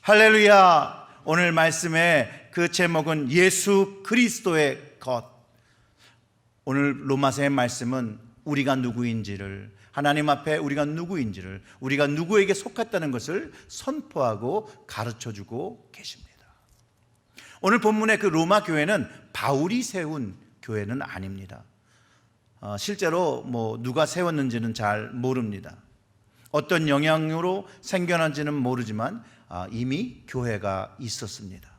할렐루야. 오늘 말씀의 그 제목은 예수 그리스도의 것. 오늘 로마서의 말씀은 우리가 누구인지를, 하나님 앞에 우리가 누구인지를, 우리가 누구에게 속했다는 것을 선포하고 가르쳐주고 계십니다. 오늘 본문의 그 로마 교회는 바울이 세운 교회는 아닙니다. 실제로 누가 세웠는지는 잘 모릅니다. 어떤 영향으로 생겨난지는 모르지만 이미 교회가 있었습니다.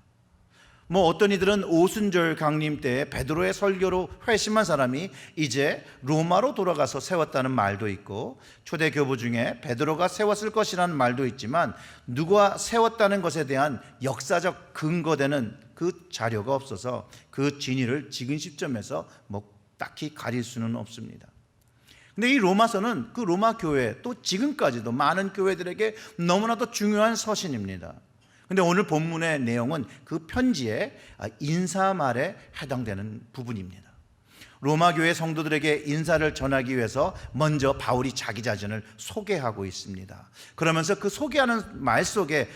어떤 이들은 오순절 강림 때 베드로의 설교로 회심한 사람이 이제 로마로 돌아가서 세웠다는 말도 있고, 초대 교부 중에 베드로가 세웠을 것이라는 말도 있지만 누가 세웠다는 것에 대한 역사적 근거되는 그 자료가 없어서 그 진위를 지금 시점에서 딱히 가릴 수는 없습니다. 근데 이 로마서는 그 로마 교회, 또 지금까지도 많은 교회들에게 너무나도 중요한 서신입니다. 근데 오늘 본문의 내용은 그 편지의 인사말에 해당되는 부분입니다. 로마 교회 성도들에게 인사를 전하기 위해서 먼저 바울이 자기 자신을 소개하고 있습니다. 그러면서 그 소개하는 말 속에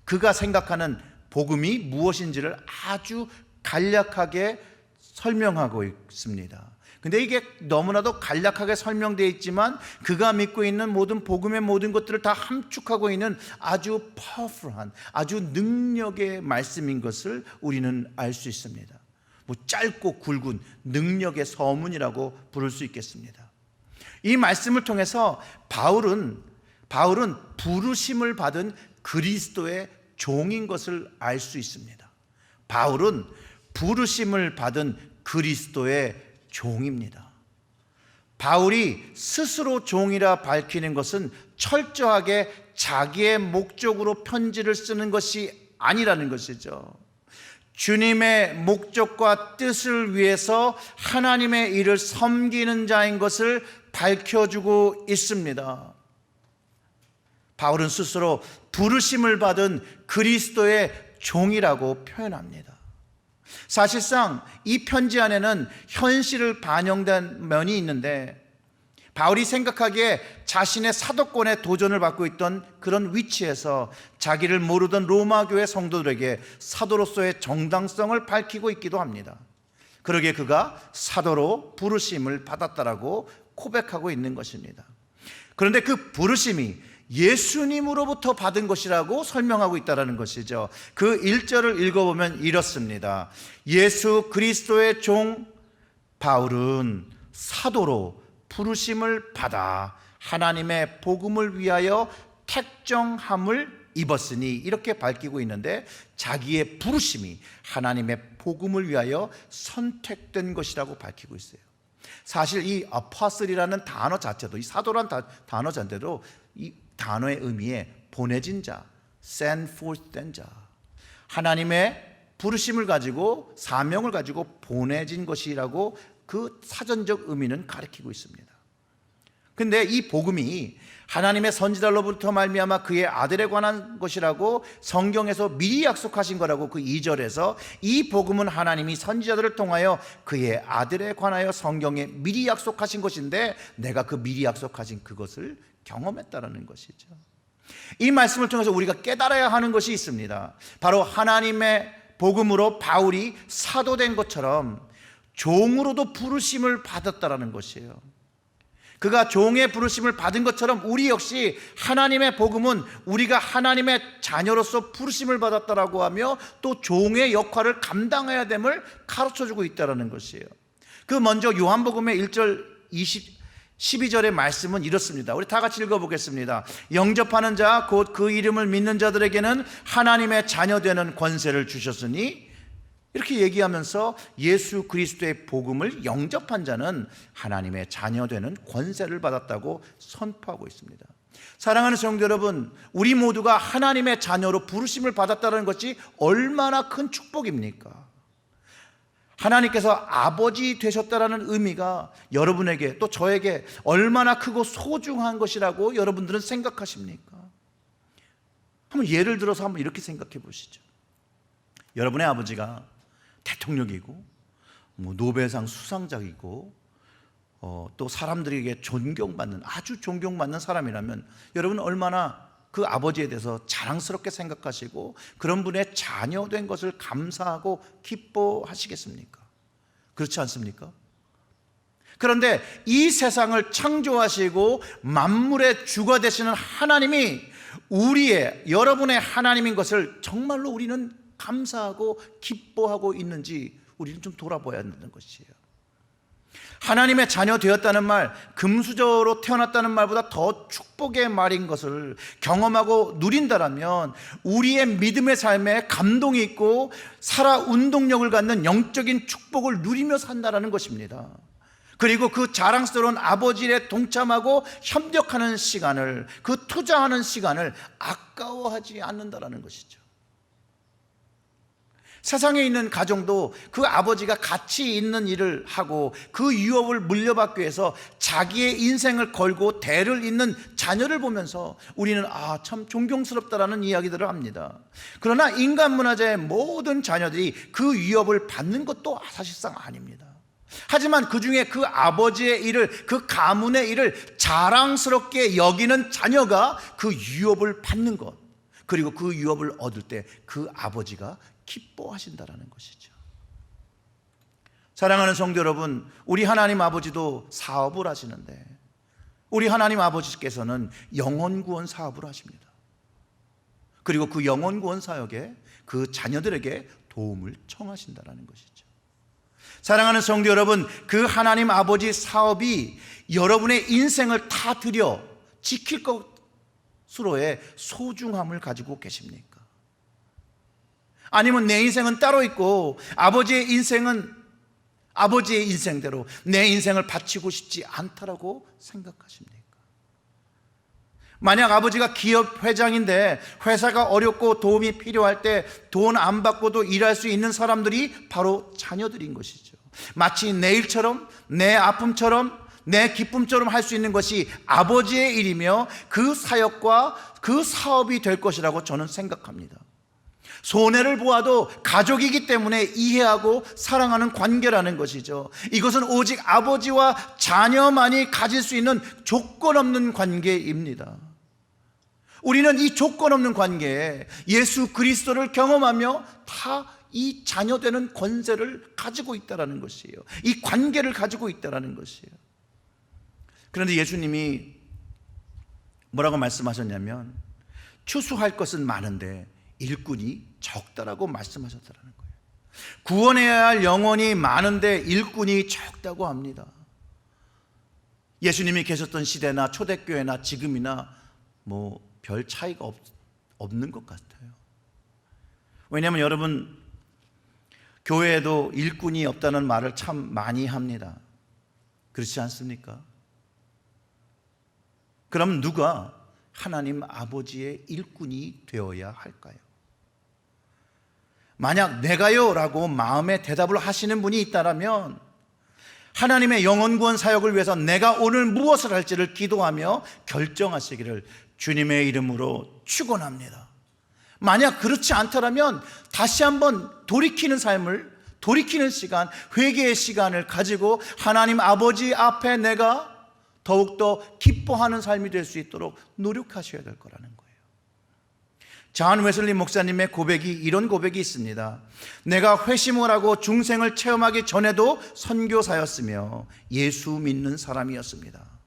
그가 생각하는 복음이 무엇인지를 아주 간략하게 설명하고 있습니다. 근데 이게 너무나도 간략하게 설명되어 있지만 그가 믿고 있는 모든 복음의 모든 것들을 다 함축하고 있는 아주 파워풀한, 아주 능력의 말씀인 것을 우리는 알 수 있습니다. 짧고 굵은 능력의 서문이라고 부를 수 있겠습니다. 이 말씀을 통해서 바울은 부르심을 받은 그리스도의 종인 것을 알 수 있습니다. 바울은 부르심을 받은 그리스도의 종입니다. 바울이 스스로 종이라 밝히는 것은 철저하게 자기의 목적으로 편지를 쓰는 것이 아니라는 것이죠. 주님의 목적과 뜻을 위해서 하나님의 일을 섬기는 자인 것을 밝혀주고 있습니다. 바울은 스스로 부르심을 받은 그리스도의 종이라고 표현합니다. 사실상 이 편지 안에는 현실을 반영된 면이 있는데, 바울이 생각하기에 자신의 사도권에 도전을 받고 있던 그런 위치에서 자기를 모르던 로마 교회 성도들에게 사도로서의 정당성을 밝히고 있기도 합니다. 그러기에 그가 사도로 부르심을 받았다라고 고백하고 있는 것입니다. 그런데 그 부르심이 예수님으로부터 받은 것이라고 설명하고 있다는 것이죠. 그 1절을 읽어보면 이렇습니다. 예수 그리스도의 종 바울은 사도로 부르심을 받아 하나님의 복음을 위하여 택정함을 입었으니, 이렇게 밝히고 있는데 자기의 부르심이 하나님의 복음을 위하여 선택된 것이라고 밝히고 있어요. 사실 이 apostl이라는 단어 자체도, 이 사도란 단어 자체도 이 단어의 의미에 보내진 자, send forth 된 자, 하나님의 부르심을 가지고 사명을 가지고 보내진 것이라고 그 사전적 의미는 가리키고 있습니다. 근데 이 복음이 하나님의 선지자로부터 말미암아 그의 아들에 관한 것이라고 성경에서 미리 약속하신 거라고 그 2절에서, 이 복음은 하나님이 선지자들을 통하여 그의 아들에 관하여 성경에 미리 약속하신 것인데 내가 그 미리 약속하신 그것을 경험했다라는 것이죠. 이 말씀을 통해서 우리가 깨달아야 하는 것이 있습니다. 바로 하나님의 복음으로 바울이 사도된 것처럼 종으로도 부르심을 받았다라는 것이에요. 그가 종의 부르심을 받은 것처럼 우리 역시 하나님의 복음은 우리가 하나님의 자녀로서 부르심을 받았다라고 하며 또 종의 역할을 감당해야 됨을 가르쳐주고 있다는 것이에요. 그 먼저 요한복음의 1절 12절의 말씀은 이렇습니다. 우리 다 같이 읽어보겠습니다. 영접하는 자 곧 그 이름을 믿는 자들에게는 하나님의 자녀 되는 권세를 주셨으니, 이렇게 얘기하면서 예수 그리스도의 복음을 영접한 자는 하나님의 자녀 되는 권세를 받았다고 선포하고 있습니다. 사랑하는 성도 여러분, 우리 모두가 하나님의 자녀로 부르심을 받았다는 것이 얼마나 큰 축복입니까? 하나님께서 아버지 되셨다라는 의미가 여러분에게 또 저에게 얼마나 크고 소중한 것이라고 여러분들은 생각하십니까? 한번 예를 들어서 한번 이렇게 생각해 보시죠. 여러분의 아버지가 대통령이고 노벨상 수상자이고 또 사람들에게 존경받는, 아주 존경받는 사람이라면 여러분은 얼마나 그 아버지에 대해서 자랑스럽게 생각하시고 그런 분의 자녀 된 것을 감사하고 기뻐하시겠습니까? 그렇지 않습니까? 그런데 이 세상을 창조하시고 만물의 주가 되시는 하나님이 여러분의 하나님인 것을 정말로 우리는 감사하고 기뻐하고 있는지 우리는 좀 돌아봐야 한다는 것이에요. 하나님의 자녀 되었다는 말, 금수저로 태어났다는 말보다 더 축복의 말인 것을 경험하고 누린다라면 우리의 믿음의 삶에 감동이 있고 살아 운동력을 갖는 영적인 축복을 누리며 산다라는 것입니다. 그리고 그 자랑스러운 아버지에 동참하고 협력하는 시간을, 그 투자하는 시간을 아까워하지 않는다라는 것이죠. 세상에 있는 가정도 그 아버지가 가치 있는 일을 하고 그 유업을 물려받기 위해서 자기의 인생을 걸고 대를 잇는 자녀를 보면서 우리는 참 존경스럽다라는 이야기들을 합니다. 그러나 인간 문화재의 모든 자녀들이 그 유업을 받는 것도 사실상 아닙니다. 하지만 그 중에 그 아버지의 일을, 그 가문의 일을 자랑스럽게 여기는 자녀가 그 유업을 받는 것, 그리고 그 유업을 얻을 때 그 아버지가 기뻐하신다라는 것이죠. 사랑하는 성도 여러분, 우리 하나님 아버지도 사업을 하시는데 우리 하나님 아버지께서는 영혼구원 사업을 하십니다. 그리고 그 영혼구원 사역에 그 자녀들에게 도움을 청하신다라는 것이죠. 사랑하는 성도 여러분, 그 하나님 아버지 사업이 여러분의 인생을 다 들여 지킬 것으로의 소중함을 가지고 계십니까? 아니면 내 인생은 따로 있고 아버지의 인생은 아버지의 인생대로 내 인생을 바치고 싶지 않다라고 생각하십니까? 만약 아버지가 기업 회장인데 회사가 어렵고 도움이 필요할 때 돈 안 받고도 일할 수 있는 사람들이 바로 자녀들인 것이죠. 마치 내 일처럼, 내 아픔처럼, 내 기쁨처럼 할 수 있는 것이 아버지의 일이며 그 사역과 그 사업이 될 것이라고 저는 생각합니다. 손해를 보아도 가족이기 때문에 이해하고 사랑하는 관계라는 것이죠. 이것은 오직 아버지와 자녀만이 가질 수 있는 조건 없는 관계입니다. 우리는 이 조건 없는 관계에 예수 그리스도를 경험하며 다 이 자녀되는 권세를 가지고 있다는 것이에요. 이 관계를 가지고 있다는 것이에요. 그런데 예수님이 뭐라고 말씀하셨냐면 추수할 것은 많은데 일꾼이 적다라고 말씀하셨다는 거예요. 구원해야 할 영혼이 많은데 일꾼이 적다고 합니다. 예수님이 계셨던 시대나 초대교회나 지금이나 별 차이가 없는 것 같아요. 왜냐하면 여러분, 교회에도 일꾼이 없다는 말을 참 많이 합니다. 그렇지 않습니까? 그럼 누가 하나님 아버지의 일꾼이 되어야 할까요? 만약 내가요 라고 마음에 대답을 하시는 분이 있다면 하나님의 영혼구원 사역을 위해서 내가 오늘 무엇을 할지를 기도하며 결정하시기를 주님의 이름으로 축원합니다. 만약 그렇지 않더라면 다시 한번 돌이키는 시간, 회개의 시간을 가지고 하나님 아버지 앞에 내가 더욱더 기뻐하는 삶이 될 수 있도록 노력하셔야 될 거라는 거예요. 존 웨슬리 목사님의 이런 고백이 있습니다. 내가 회심을 하고 중생을 체험하기 전에도 선교사였으며 예수 믿는 사람이었습니다.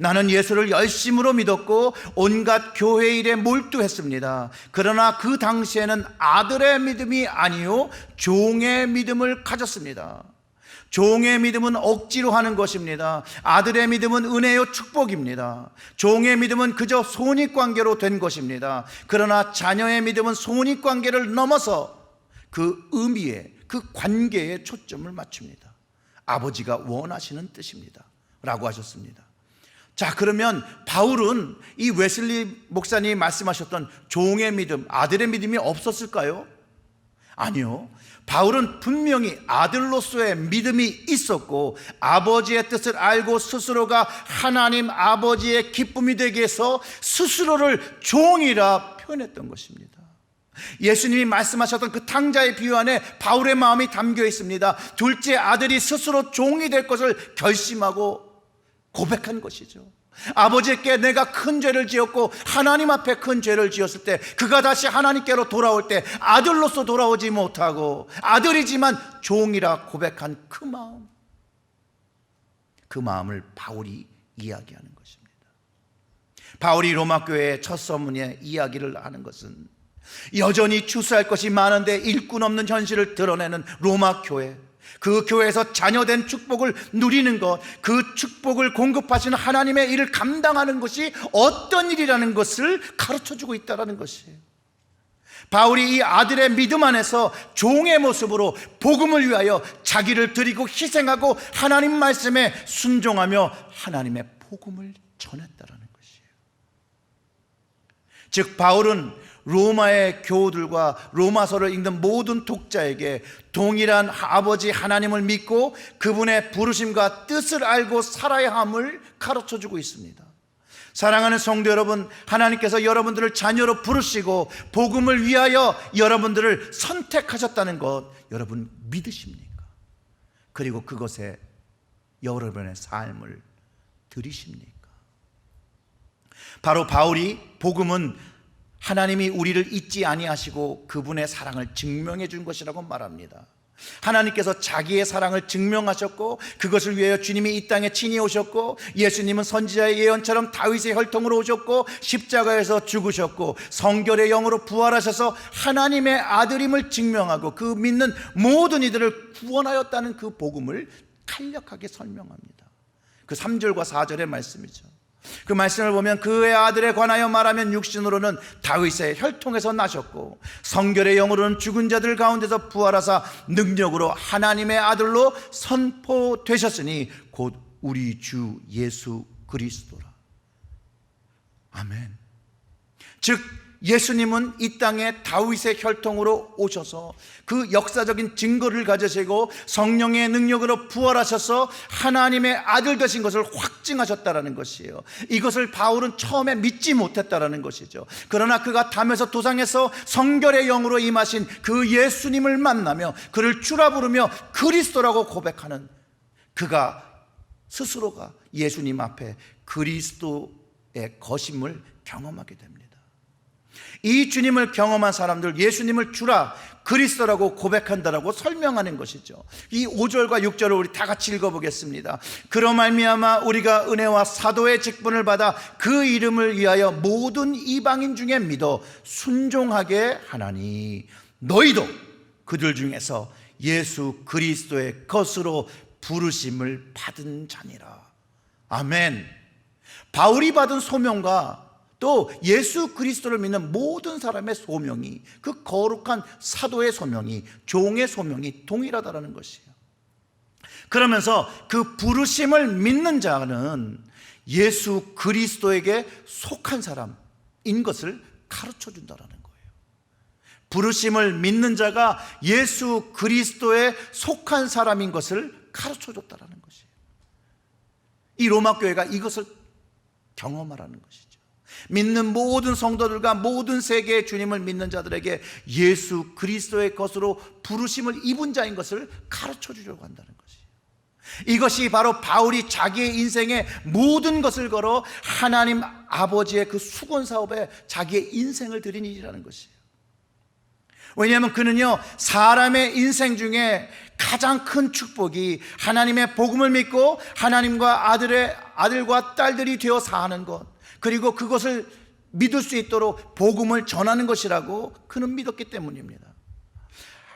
나는 예수를 열심으로 믿었고 온갖 교회 일에 몰두했습니다. 그러나 그 당시에는 아들의 믿음이 아니요 종의 믿음을 가졌습니다. 종의 믿음은 억지로 하는 것입니다. 아들의 믿음은 은혜요 축복입니다. 종의 믿음은 그저 손익관계로 된 것입니다. 그러나 자녀의 믿음은 손익관계를 넘어서 그 의미에, 그 관계에 초점을 맞춥니다. 아버지가 원하시는 뜻입니다 라고 하셨습니다. 자, 그러면 바울은 이 웨슬리 목사님이 말씀하셨던 종의 믿음, 아들의 믿음이 없었을까요? 아니요. 바울은 분명히 아들로서의 믿음이 있었고 아버지의 뜻을 알고 스스로가 하나님 아버지의 기쁨이 되게 해서 스스로를 종이라 표현했던 것입니다. 예수님이 말씀하셨던 그 탕자의 비유 안에 바울의 마음이 담겨 있습니다. 둘째 아들이 스스로 종이 될 것을 결심하고 고백한 것이죠. 아버지께 내가 큰 죄를 지었고 하나님 앞에 큰 죄를 지었을 때 그가 다시 하나님께로 돌아올 때 아들로서 돌아오지 못하고 아들이지만 종이라 고백한 그 마음을 바울이 이야기하는 것입니다. 바울이 로마 교회의 첫 서문에 이야기를 하는 것은 여전히 추수할 것이 많은데 일꾼 없는 현실을 드러내는 로마 교회, 그 교회에서 자녀된 축복을 누리는 것, 그 축복을 공급하시는 하나님의 일을 감당하는 것이 어떤 일이라는 것을 가르쳐주고 있다는 것이에요. 바울이 이 아들의 믿음 안에서 종의 모습으로 복음을 위하여 자기를 드리고 희생하고 하나님 말씀에 순종하며 하나님의 복음을 전했다는 것이에요. 즉 바울은 로마의 교우들과 로마서를 읽는 모든 독자에게 동일한 아버지 하나님을 믿고 그분의 부르심과 뜻을 알고 살아야 함을 가르쳐주고 있습니다. 사랑하는 성도 여러분, 하나님께서 여러분들을 자녀로 부르시고 복음을 위하여 여러분들을 선택하셨다는 것 여러분 믿으십니까? 그리고 그것에 여러분의 삶을 들이십니까? 바로 바울이 복음은 하나님이 우리를 잊지 아니하시고 그분의 사랑을 증명해 준 것이라고 말합니다. 하나님께서 자기의 사랑을 증명하셨고 그것을 위하여 주님이 이 땅에 친히 오셨고 예수님은 선지자의 예언처럼 다윗의 혈통으로 오셨고 십자가에서 죽으셨고 성결의 영으로 부활하셔서 하나님의 아들임을 증명하고 그 믿는 모든 이들을 구원하였다는 그 복음을 간략하게 설명합니다. 그 3절과 4절의 말씀이죠. 그 말씀을 보면 그의 아들에 관하여 말하면 육신으로는 다윗의 혈통에서 나셨고 성결의 영으로는 죽은 자들 가운데서 부활하사 능력으로 하나님의 아들로 선포되셨으니 곧 우리 주 예수 그리스도라. 아멘. 즉 예수님은 이 땅에 다윗의 혈통으로 오셔서 그 역사적인 증거를 가지시고 성령의 능력으로 부활하셔서 하나님의 아들 되신 것을 확증하셨다는 것이에요. 이것을 바울은 처음에 믿지 못했다는 것이죠. 그러나 그가 담에서 도상에서 성결의 영으로 임하신 그 예수님을 만나며 그를 주라 부르며 그리스도라고 고백하는 그가 스스로가 예수님 앞에 그리스도의 거심을 경험하게 됩니다. 이 주님을 경험한 사람들 예수님을 주라 그리스도라고 고백한다라고 설명하는 것이죠. 이 5절과 6절을 우리 다 같이 읽어보겠습니다. 그로 말미암아 우리가 은혜와 사도의 직분을 받아 그 이름을 위하여 모든 이방인 중에 믿어 순종하게 하나니 너희도 그들 중에서 예수 그리스도의 것으로 부르심을 받은 자니라. 아멘. 바울이 받은 소명과 또 예수 그리스도를 믿는 모든 사람의 소명이 그 거룩한 사도의 소명이 종의 소명이 동일하다는 것이에요. 그러면서 그 부르심을 믿는 자는 예수 그리스도에게 속한 사람인 것을 가르쳐 준다는 거예요. 부르심을 믿는 자가 예수 그리스도에 속한 사람인 것을 가르쳐 줬다는 것이에요. 이 로마 교회가 이것을 경험하라는 것이죠. 믿는 모든 성도들과 모든 세계의 주님을 믿는 자들에게 예수 그리스도의 것으로 부르심을 입은 자인 것을 가르쳐 주려고 한다는 것이에요. 이것이 바로 바울이 자기의 인생의 모든 것을 걸어 하나님 아버지의 그 수건 사업에 자기의 인생을 드린 일이라는 것이에요. 왜냐하면 그는요 사람의 인생 중에 가장 큰 축복이 하나님의 복음을 믿고 하나님과 아들과 딸들이 되어 사는 것, 그리고 그것을 믿을 수 있도록 복음을 전하는 것이라고 그는 믿었기 때문입니다.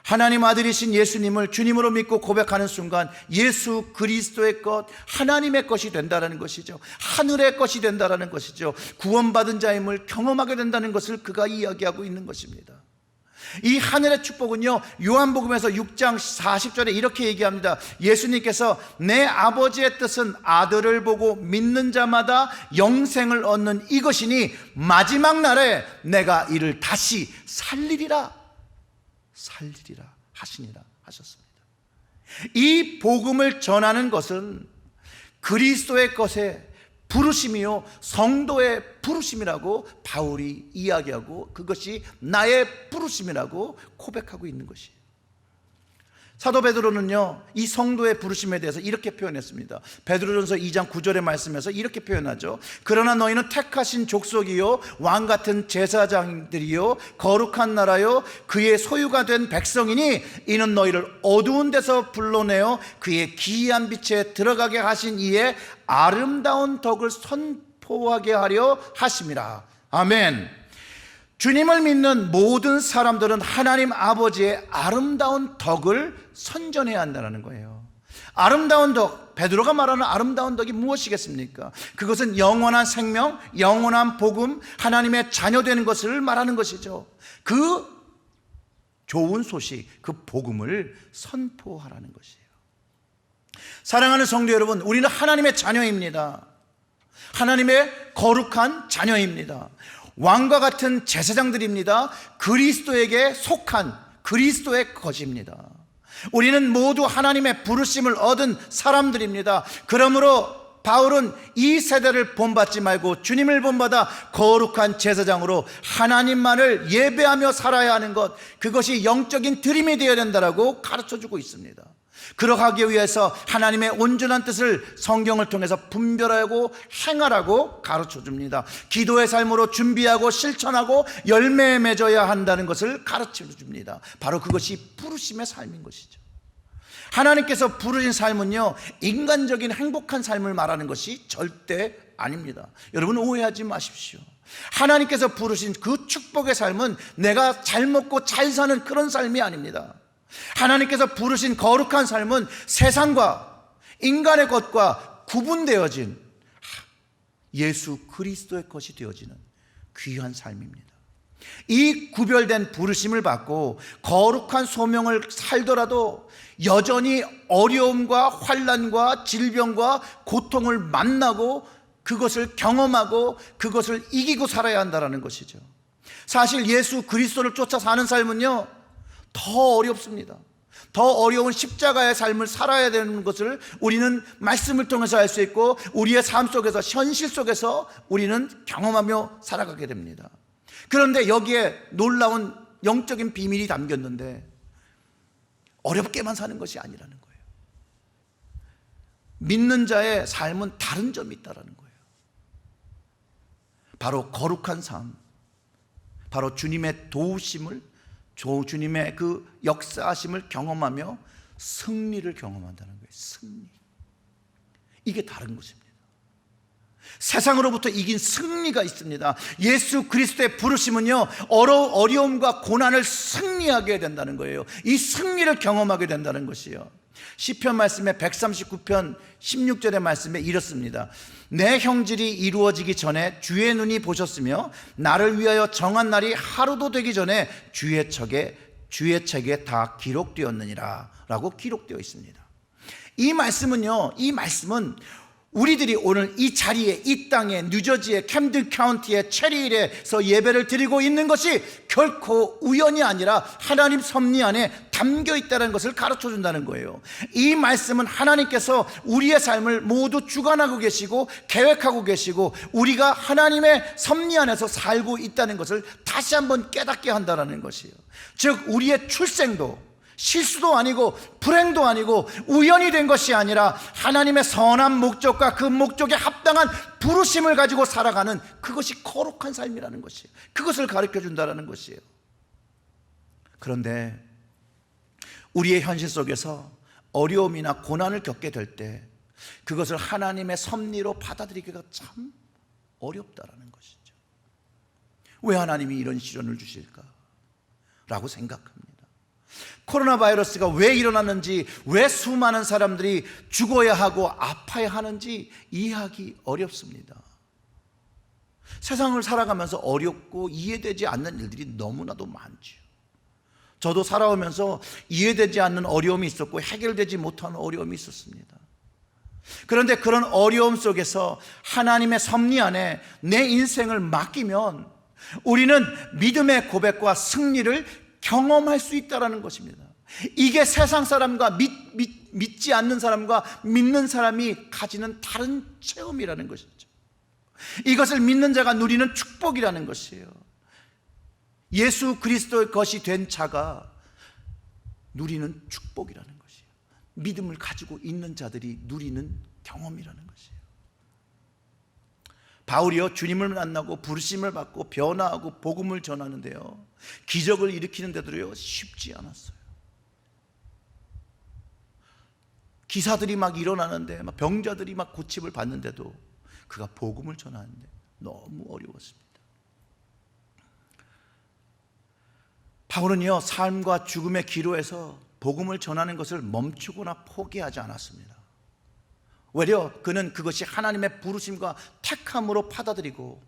하나님 아들이신 예수님을 주님으로 믿고 고백하는 순간 예수 그리스도의 것, 하나님의 것이 된다는 것이죠. 하늘의 것이 된다는 것이죠. 구원받은 자임을 경험하게 된다는 것을 그가 이야기하고 있는 것입니다. 이 하늘의 축복은요 요한복음에서 6장 40절에 이렇게 얘기합니다. 예수님께서 내 아버지의 뜻은 아들을 보고 믿는 자마다 영생을 얻는 이것이니 마지막 날에 내가 이를 다시 살리리라 하시니라 하셨습니다. 이 복음을 전하는 것은 그리스도의 것에 부르심이요 성도의 부르심이라고 바울이 이야기하고 그것이 나의 부르심이라고 고백하고 있는 것이에요. 사도 베드로는요, 이 성도의 부르심에 대해서 이렇게 표현했습니다. 베드로전서 2장 9절의 말씀에서 이렇게 표현하죠. 그러나 너희는 택하신 족속이요 왕 같은 제사장들이요 거룩한 나라요 그의 소유가 된 백성이니 이는 너희를 어두운 데서 불러내어 그의 기이한 빛에 들어가게 하신 이의 아름다운 덕을 선포하게 하려 하심이라. 아멘. 주님을 믿는 모든 사람들은 하나님 아버지의 아름다운 덕을 선전해야 한다는 거예요. 아름다운 덕, 베드로가 말하는 아름다운 덕이 무엇이겠습니까? 그것은 영원한 생명, 영원한 복음, 하나님의 자녀되는 것을 말하는 것이죠. 그 좋은 소식, 그 복음을 선포하라는 것이에요. 사랑하는 성도 여러분, 우리는 하나님의 자녀입니다. 하나님의 거룩한 자녀입니다. 왕과 같은 제사장들입니다. 그리스도에게 속한 그리스도의 것입니다. 우리는 모두 하나님의 부르심을 얻은 사람들입니다. 그러므로 바울은 이 세대를 본받지 말고 주님을 본받아 거룩한 제사장으로 하나님만을 예배하며 살아야 하는 것, 그것이 영적인 드림이 되어야 된다라고 가르쳐주고 있습니다. 그러하기 위해서 하나님의 온전한 뜻을 성경을 통해서 분별하고 행하라고 가르쳐줍니다. 기도의 삶으로 준비하고 실천하고 열매에 맺어야 한다는 것을 가르쳐줍니다. 바로 그것이 부르심의 삶인 것이죠. 하나님께서 부르신 삶은요, 인간적인 행복한 삶을 말하는 것이 절대 아닙니다. 여러분 오해하지 마십시오. 하나님께서 부르신 그 축복의 삶은 내가 잘 먹고 잘 사는 그런 삶이 아닙니다. 하나님께서 부르신 거룩한 삶은 세상과 인간의 것과 구분되어진 예수 그리스도의 것이 되어지는 귀한 삶입니다. 이 구별된 부르심을 받고 거룩한 소명을 살더라도 여전히 어려움과 환난과 질병과 고통을 만나고 그것을 경험하고 그것을 이기고 살아야 한다는 것이죠. 사실 예수 그리스도를 쫓아 사는 삶은요, 더 어렵습니다. 더 어려운 십자가의 삶을 살아야 되는 것을 우리는 말씀을 통해서 알 수 있고 우리의 삶 속에서, 현실 속에서 우리는 경험하며 살아가게 됩니다. 그런데 여기에 놀라운 영적인 비밀이 담겼는데 어렵게만 사는 것이 아니라는 거예요. 믿는 자의 삶은 다른 점이 있다는 거예요. 바로 거룩한 삶, 바로 주님의 도우심을, 주님의 그 역사하심을 경험하며 승리를 경험한다는 거예요. 승리. 이게 다른 것입니다. 세상으로부터 이긴 승리가 있습니다. 예수 그리스도의 부르심은요, 어려움과 고난을 승리하게 된다는 거예요. 이 승리를 경험하게 된다는 것이요. 시편 말씀에 139편 16절의 말씀에 이렇습니다. 내 형질이 이루어지기 전에 주의 눈이 보셨으며 나를 위하여 정한 날이 하루도 되기 전에 주의 책에 다 기록되었느니라 라고 기록되어 있습니다. 이 말씀은 우리들이 오늘 이 자리에, 이 땅에, 뉴저지의 캠든 카운티의 체리힐에서 예배를 드리고 있는 것이 결코 우연이 아니라 하나님 섭리 안에 담겨 있다는 것을 가르쳐 준다는 거예요. 이 말씀은 하나님께서 우리의 삶을 모두 주관하고 계시고 계획하고 계시고 우리가 하나님의 섭리 안에서 살고 있다는 것을 다시 한번 깨닫게 한다는 것이에요. 즉 우리의 출생도 실수도 아니고 불행도 아니고 우연이 된 것이 아니라 하나님의 선한 목적과 그 목적에 합당한 부르심을 가지고 살아가는 그것이 거룩한 삶이라는 것이에요. 그것을 가르쳐 준다는 것이에요. 그런데 우리의 현실 속에서 어려움이나 고난을 겪게 될 때 그것을 하나님의 섭리로 받아들이기가 참 어렵다라는 것이죠. 왜 하나님이 이런 시련을 주실까? 라고 생각합니다. 코로나 바이러스가 왜 일어났는지, 왜 수많은 사람들이 죽어야 하고 아파야 하는지 이해하기 어렵습니다. 세상을 살아가면서 어렵고 이해되지 않는 일들이 너무나도 많죠. 저도 살아오면서 이해되지 않는 어려움이 있었고 해결되지 못하는 어려움이 있었습니다. 그런데 그런 어려움 속에서 하나님의 섭리 안에 내 인생을 맡기면 우리는 믿음의 고백과 승리를 경험할 수 있다는 것입니다. 이게 세상 사람과 믿지 않는 사람과 믿는 사람이 가지는 다른 체험이라는 것이죠. 이것을 믿는 자가 누리는 축복이라는 것이에요. 예수 그리스도의 것이 된 자가 누리는 축복이라는 것이에요. 믿음을 가지고 있는 자들이 누리는 경험이라는 것이에요. 바울이요, 주님을 만나고 부르심을 받고 변화하고 복음을 전하는데요, 기적을 일으키는데도요 쉽지 않았어요. 기사들이 막 일어나는데, 막 병자들이 막 고침을 받는데도 그가 복음을 전하는데 너무 어려웠습니다. 바울은요, 삶과 죽음의 기로에서 복음을 전하는 것을 멈추거나 포기하지 않았습니다. 오히려 그는 그것이 하나님의 부르심과 택함으로 받아들이고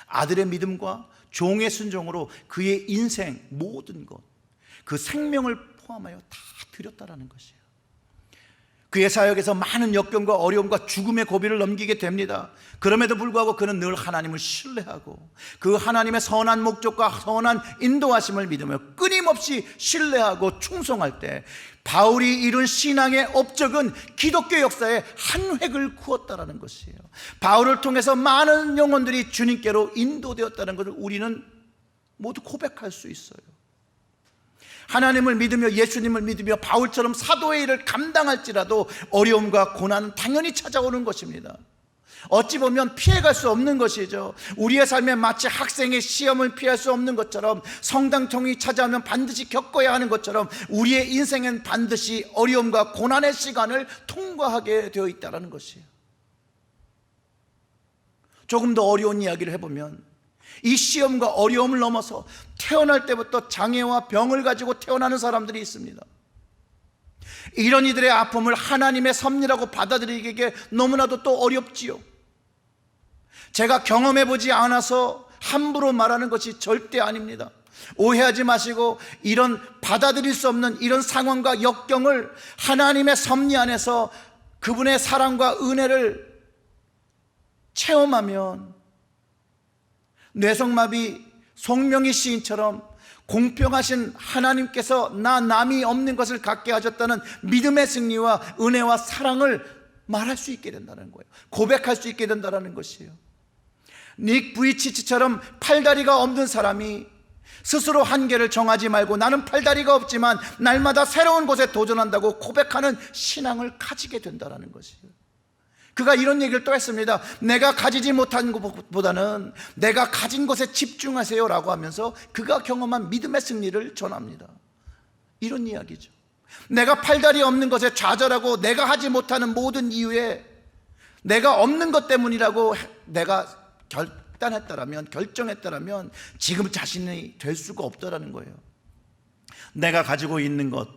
아들의 믿음과 종의 순종으로 그의 인생 모든 것, 그 생명을 포함하여 다 드렸다라는 것이에요. 그의 사역에서 많은 역경과 어려움과 죽음의 고비를 넘기게 됩니다. 그럼에도 불구하고 그는 늘 하나님을 신뢰하고 그 하나님의 선한 목적과 선한 인도하심을 믿으며 끊임없이 신뢰하고 충성할 때 바울이 이룬 신앙의 업적은 기독교 역사에 한 획을 그었다라는 것이에요. 바울을 통해서 많은 영혼들이 주님께로 인도되었다는 것을 우리는 모두 고백할 수 있어요. 하나님을 믿으며 예수님을 믿으며 바울처럼 사도의 일을 감당할지라도 어려움과 고난은 당연히 찾아오는 것입니다. 어찌 보면 피해갈 수 없는 것이죠. 우리의 삶에 마치 학생의 시험을 피할 수 없는 것처럼, 성당통이 찾아오면 반드시 겪어야 하는 것처럼 우리의 인생은 반드시 어려움과 고난의 시간을 통과하게 되어 있다는 것이에요. 조금 더 어려운 이야기를 해보면 이 시험과 어려움을 넘어서 태어날 때부터 장애와 병을 가지고 태어나는 사람들이 있습니다. 이런 이들의 아픔을 하나님의 섭리라고 받아들이기에 너무나도 또 어렵지요. 제가 경험해보지 않아서 함부로 말하는 것이 절대 아닙니다. 오해하지 마시고 이런 받아들일 수 없는 이런 상황과 역경을 하나님의 섭리 안에서 그분의 사랑과 은혜를 체험하면 뇌성마비 송명희 시인처럼 공평하신 하나님께서 나 남이 없는 것을 갖게 하셨다는 믿음의 승리와 은혜와 사랑을 말할 수 있게 된다는 거예요. 고백할 수 있게 된다는 것이에요. 닉 부이치치처럼 팔다리가 없는 사람이 스스로 한계를 정하지 말고 나는 팔다리가 없지만 날마다 새로운 곳에 도전한다고 고백하는 신앙을 가지게 된다는 것이에요. 그가 이런 얘기를 또 했습니다. 내가 가지지 못한 것보다는 내가 가진 것에 집중하세요 라고 하면서 그가 경험한 믿음의 승리를 전합니다. 이런 이야기죠. 내가 팔다리 없는 것에 좌절하고 내가 하지 못하는 모든 이유에 내가 없는 것 때문이라고 내가 결정했다라면 지금 자신이 될 수가 없다라는 거예요. 내가 가지고 있는 것,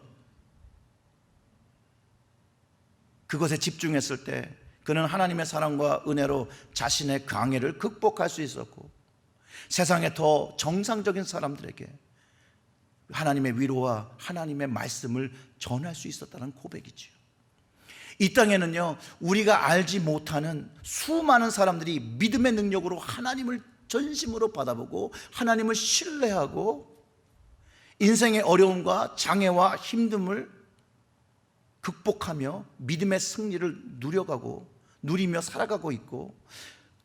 그것에 집중했을 때 그는 하나님의 사랑과 은혜로 자신의 강해를 극복할 수 있었고 세상의 더 정상적인 사람들에게 하나님의 위로와 하나님의 말씀을 전할 수 있었다는 고백이지요. 이 땅에는요, 우리가 알지 못하는 수많은 사람들이 믿음의 능력으로 하나님을 전심으로 받아보고 하나님을 신뢰하고 인생의 어려움과 장애와 힘듦을 극복하며 믿음의 승리를 누리며 살아가고 있고,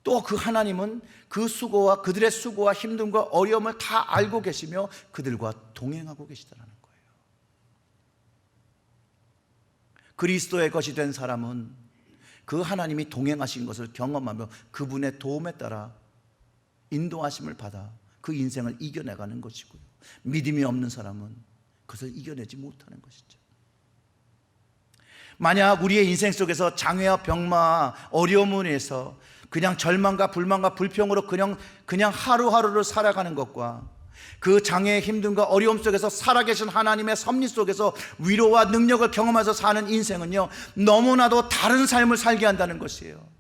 또 그 하나님은 그 수고와 그들의 수고와 힘듦과 어려움을 다 알고 계시며 그들과 동행하고 계시다는 거예요. 그리스도의 것이 된 사람은 그 하나님이 동행하신 것을 경험하며 그분의 도움에 따라 인도하심을 받아 그 인생을 이겨내가는 것이고요, 믿음이 없는 사람은 그것을 이겨내지 못하는 것이죠. 만약 우리의 인생 속에서 장애와 병마와 어려움을 인해서 그냥 절망과 불만과 불평으로 그냥 하루하루를 살아가는 것과 그 장애의 힘듦과 어려움 속에서 살아계신 하나님의 섭리 속에서 위로와 능력을 경험해서 사는 인생은요, 너무나도 다른 삶을 살게 한다는 것이에요.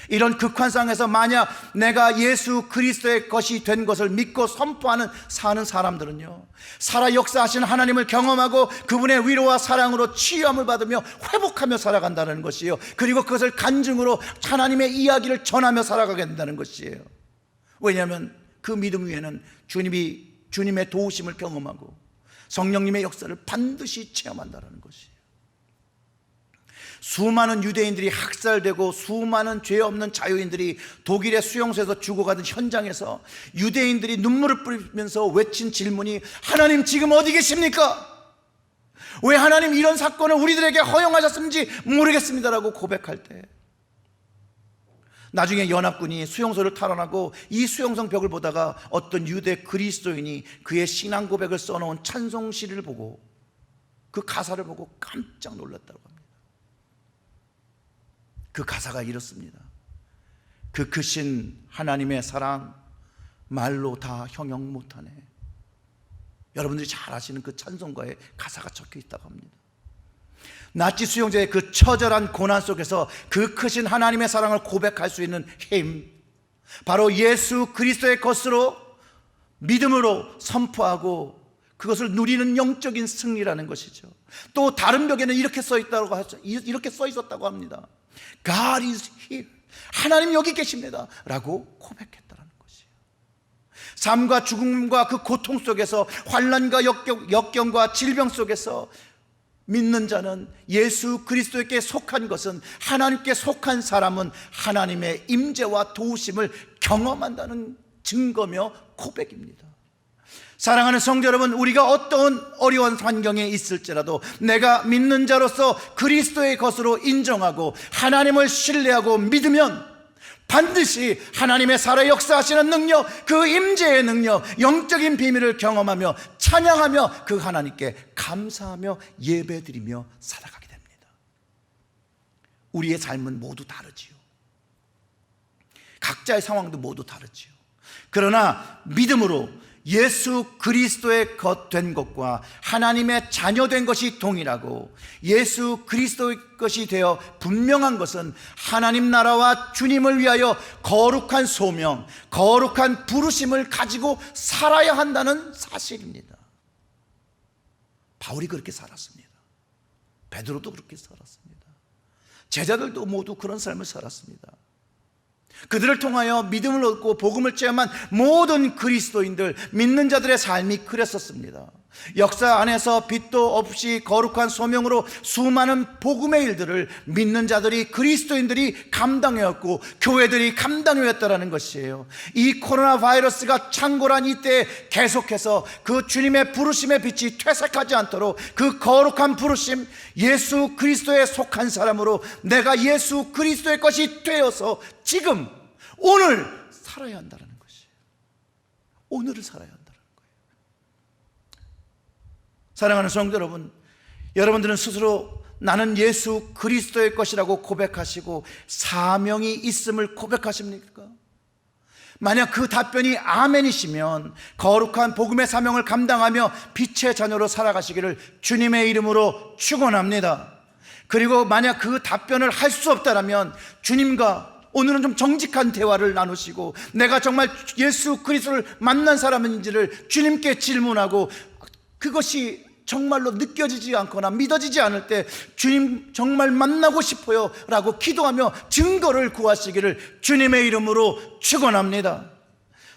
이런 극환상에서 만약 내가 예수 그리스도의 것이 된 것을 믿고 선포하는 사는 사람들은요, 살아 역사하신 하나님을 경험하고 그분의 위로와 사랑으로 치유함을 받으며 회복하며 살아간다는 것이에요. 그리고 그것을 간증으로 하나님의 이야기를 전하며 살아가게 된다는 것이에요. 왜냐하면 그 믿음 위에는 주님의 도우심을 경험하고 성령님의 역사를 반드시 체험한다는 것이에요. 수많은 유대인들이 학살되고 수많은 죄 없는 자유인들이 독일의 수용소에서 죽어가던 현장에서 유대인들이 눈물을 뿌리면서 외친 질문이 하나님 지금 어디 계십니까? 왜 하나님 이런 사건을 우리들에게 허용하셨는지 모르겠습니다라고 고백할 때, 나중에 연합군이 수용소를 탈환하고 이 수용소 벽을 보다가 어떤 유대 그리스도인이 그의 신앙 고백을 써놓은 찬송 시를 보고, 그 가사를 보고 깜짝 놀랐다고 합니다. 그 가사가 이렇습니다. 그 크신 하나님의 사랑 말로 다 형용 못하네. 여러분들이 잘 아시는 그 찬송가에 가사가 적혀 있다고 합니다. 나치 수용자의 그 처절한 고난 속에서 그 크신 하나님의 사랑을 고백할 수 있는 힘, 바로 예수 그리스도의 것으로 믿음으로 선포하고 그것을 누리는 영적인 승리라는 것이죠. 또 다른 벽에는 이렇게 써 있다고 하죠. 이렇게 써 있었다고 합니다. God is here. 하나님 여기 계십니다 라고 고백했다는 것이에요. 삶과 죽음과 그 고통 속에서, 환난과 역경과 질병 속에서 믿는 자는, 예수 그리스도께 속한 것은, 하나님께 속한 사람은 하나님의 임재와 도우심을 경험한다는 증거며 고백입니다. 사랑하는 성도 여러분, 우리가 어떤 어려운 환경에 있을지라도 내가 믿는 자로서 그리스도의 것으로 인정하고 하나님을 신뢰하고 믿으면 반드시 하나님의 살아 역사하시는 능력, 그 임재의 능력, 영적인 비밀을 경험하며 찬양하며 그 하나님께 감사하며 예배드리며 살아가게 됩니다. 우리의 삶은 모두 다르지요. 각자의 상황도 모두 다르지요. 그러나 믿음으로 예수 그리스도의 것 된 것과 하나님의 자녀 된 것이 동일하고, 예수 그리스도의 것이 되어 분명한 것은 하나님 나라와 주님을 위하여 거룩한 소명, 거룩한 부르심을 가지고 살아야 한다는 사실입니다. 바울이 그렇게 살았습니다. 베드로도 그렇게 살았습니다. 제자들도 모두 그런 삶을 살았습니다. 그들을 통하여 믿음을 얻고 복음을 체험한 모든 그리스도인들, 믿는 자들의 삶이 그랬었습니다. 역사 안에서 빛도 없이 거룩한 소명으로 수많은 복음의 일들을 믿는 자들이, 그리스도인들이 감당해왔고 교회들이 감당해왔다는 것이에요. 이 코로나 바이러스가 창궐한 이때에 계속해서 그 주님의 부르심의 빛이 퇴색하지 않도록 그 거룩한 부르심, 예수 그리스도에 속한 사람으로 내가 예수 그리스도의 것이 되어서 지금 오늘 살아야 한다는 것이에요. 오늘을 살아야 한다는 거예요. 사랑하는 성도 여러분, 여러분들은 스스로 나는 예수 그리스도의 것이라고 고백하시고 사명이 있음을 고백하십니까? 만약 그 답변이 아멘이시면 거룩한 복음의 사명을 감당하며 빛의 자녀로 살아가시기를 주님의 이름으로 축원합니다. 그리고 만약 그 답변을 할 수 없다면 주님과 오늘은 좀 정직한 대화를 나누시고, 내가 정말 예수 그리스도를 만난 사람인지를 주님께 질문하고, 그것이 정말로 느껴지지 않거나 믿어지지 않을 때 주님 정말 만나고 싶어요 라고 기도하며 증거를 구하시기를 주님의 이름으로 축원합니다.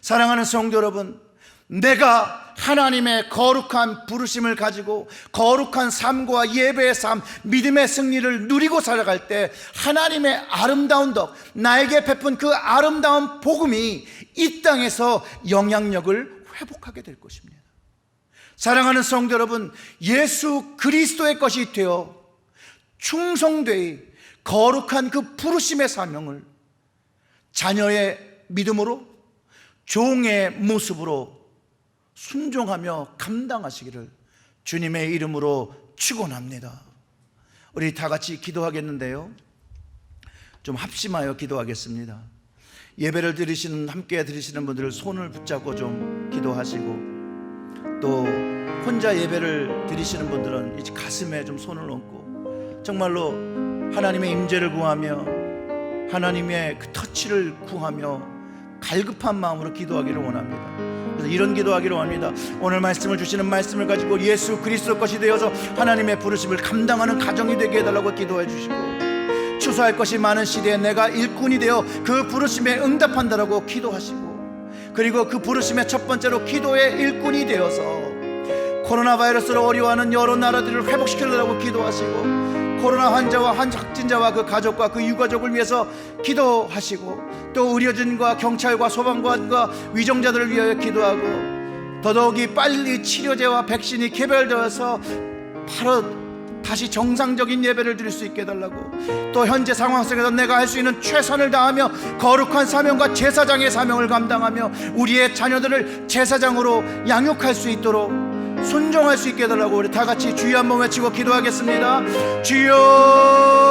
사랑하는 성도 여러분, 내가 하나님의 거룩한 부르심을 가지고 거룩한 삶과 예배의 삶, 믿음의 승리를 누리고 살아갈 때 하나님의 아름다운 덕, 나에게 베푼 그 아름다운 복음이 이 땅에서 영향력을 회복하게 될 것입니다. 사랑하는 성도 여러분, 예수 그리스도의 것이 되어 충성되이 거룩한 그 부르심의 사명을 자녀의 믿음으로, 종의 모습으로 순종하며 감당하시기를 주님의 이름으로 축원합니다. 우리 다 같이 기도하겠는데요, 좀 합심하여 기도하겠습니다. 예배를 드리시는, 함께 드리시는 분들 손을 붙잡고 좀 기도하시고, 또 혼자 예배를 드리시는 분들은 이제 가슴에 좀 손을 얹고 정말로 하나님의 임재를 구하며 하나님의 그 터치를 구하며 갈급한 마음으로 기도하기를 원합니다. 그래서 이런 기도하기를 원합니다. 오늘 말씀을 주시는 말씀을 가지고 예수 그리스도 것이 되어서 하나님의 부르심을 감당하는 가정이 되게 해달라고 기도해 주시고, 추수할 것이 많은 시대에 내가 일꾼이 되어 그 부르심에 응답한다라고 기도하시고, 그리고 그 부르심의 첫 번째로 기도의 일꾼이 되어서 코로나 바이러스로 어려워하는 여러 나라들을 회복시키려고 기도하시고, 코로나 환자와 확진자와 그 가족과 그 유가족을 위해서 기도하시고, 또 의료진과 경찰과 소방관과 위정자들을 위하여 기도하고, 더더욱이 빨리 치료제와 백신이 개발되어서 바로 다시 정상적인 예배를 드릴 수 있게 해달라고, 또 현재 상황 속에서 내가 할 수 있는 최선을 다하며 거룩한 사명과 제사장의 사명을 감당하며 우리의 자녀들을 제사장으로 양육할 수 있도록 순종할 수 있게 해달라고 우리 다 같이 주여 한번 외치고 기도하겠습니다. 주여